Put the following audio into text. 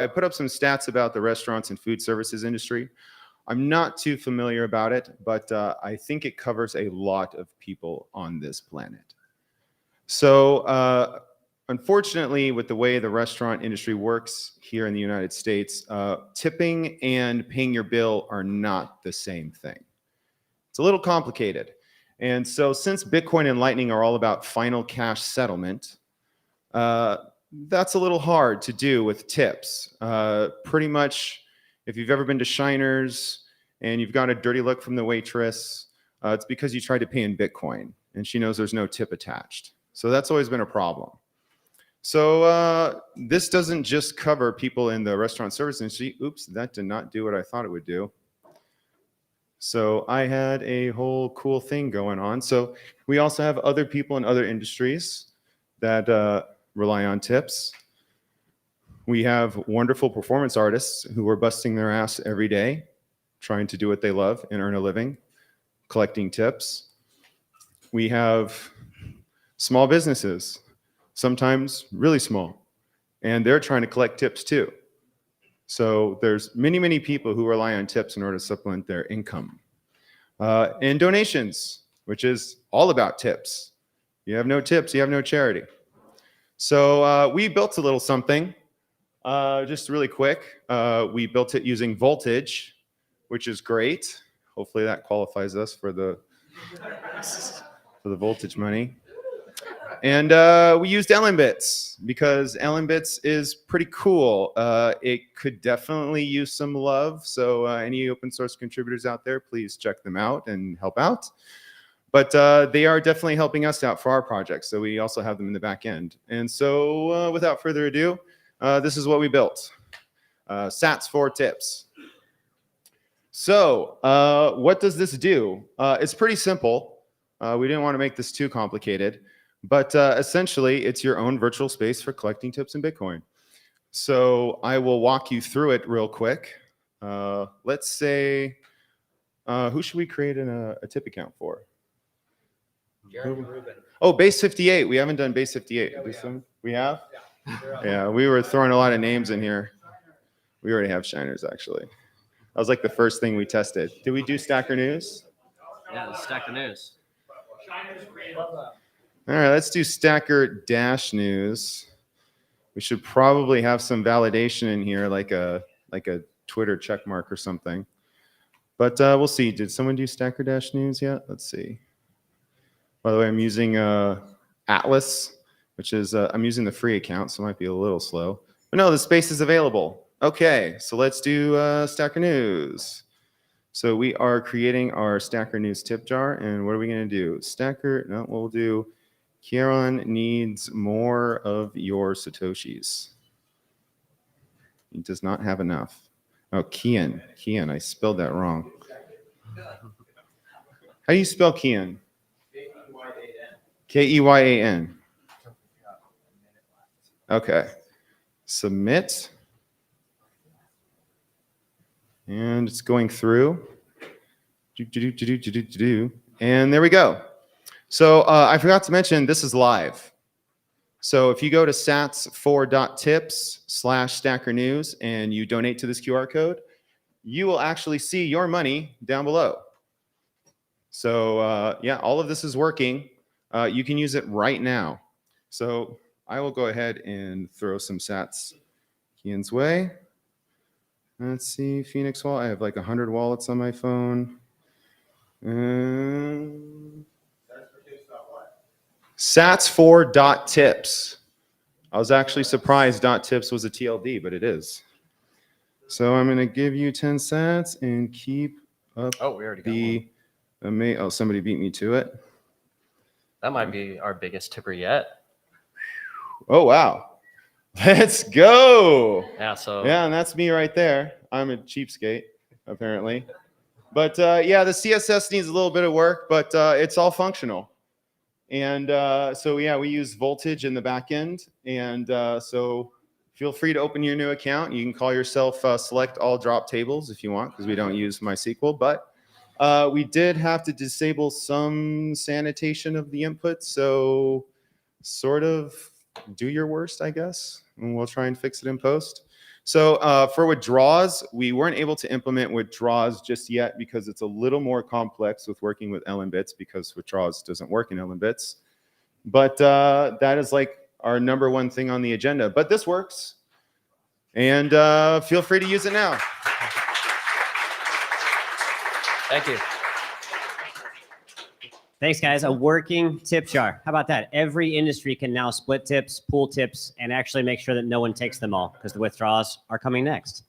I put up some stats about the restaurants and food services industry. I'm not too familiar about it, but I think it covers a lot of people on this planet. So unfortunately, with the way the restaurant industry works here in the United States, tipping and paying your bill are not the same thing. It's a little complicated. And so since Bitcoin and Lightning are all about final cash settlement, that's a little hard to do with tips. Pretty much, if you've ever been to Shiners and you've got a dirty look from the waitress, it's because you tried to pay in Bitcoin and she knows there's no tip attached. So that's always been a problem. So this doesn't just cover people in the restaurant service industry. Oops, that did not do what I thought it would do. So I had a whole cool thing going on. So we also have other people in other industries that rely on tips. We have wonderful performance artists who are busting their ass every day, trying to do what they love and earn a living, collecting tips. We have small businesses, sometimes really small, and they're trying to collect tips too. So there's many, many people who rely on tips in order to supplement their income. And donations, which is all about tips. You have no tips, you have no charity. So we built a little something, just really quick. We built it using Voltage, which is great. Hopefully that qualifies us for the Voltage money. And we used lnbits because lnbits is pretty cool. It could definitely use some love. So any open source contributors out there, please check them out and help out. But they are definitely helping us out for our project. So we also have them in the back end. And so without further ado, this is what we built. Sats for tips. So what does this do? It's pretty simple. We didn't want to make this too complicated. But essentially, it's your own virtual space for collecting tips in Bitcoin. So I will walk you through it real quick. Let's say, who should we create a tip account for? Oh, base 58. We haven't done base 58. Yeah, we have? Yeah. Yeah, we were throwing a lot of names in here. We already have Shiners, actually. That was like the first thing we tested. Did we do Stacker News? Yeah, Stacker News. All right, let's do Stacker Dash News. We should probably have some validation in here, like a Twitter check mark or something. But we'll see. Did someone do Stacker Dash News yet? Let's see. By the way, I'm using Atlas, which is I'm using the free account, so it might be a little slow. But no, the space is available. Okay, so let's do Stacker News. So we are creating our Stacker News tip jar, and what are we going to do? Stacker, no, we'll do Kieran needs more of your Satoshis. He does not have enough. Oh, Kian, I spelled that wrong. How do you spell Kian? K-E-Y-A-N. Okay. Submit. And it's going through. And there we go. So I forgot to mention, this is live. So if you go to sats4.tips/Stacker News and you donate to this QR code, you will actually see your money down below. So yeah, all of this is working. You can use it right now. So I will go ahead and throw some sats Kian's way. Let's see, Phoenix Wallet. I have like 100 wallets on my phone. Sats4.tips. I was actually surprised .tips was a TLD, but it is. So I'm going to give you 10 sats and keep up we already got one. Oh, somebody beat me to it. That might be our biggest tipper yet. Oh, wow. Let's go. Yeah, so. Yeah, and that's me right there. I'm a cheapskate, apparently. But yeah, the CSS needs a little bit of work, but it's all functional. And so yeah, we use Voltage in the back end. And so feel free to open your new account. You can call yourself select all drop tables if you want, because we don't use MySQL. But we did have to disable some sanitation of the input. So sort of do your worst, I guess. And we'll try and fix it in post. So for withdraws, we weren't able to implement withdraws just yet because it's a little more complex with working with lnbits because withdraws doesn't work in lnbits. But that is like our #1 thing on the agenda. But this works, and feel free to use it now. Thank you. Thanks, guys. A working tip jar. How about that? Every industry can now split tips, pool tips, and actually make sure that no one takes them all because the withdrawals are coming next.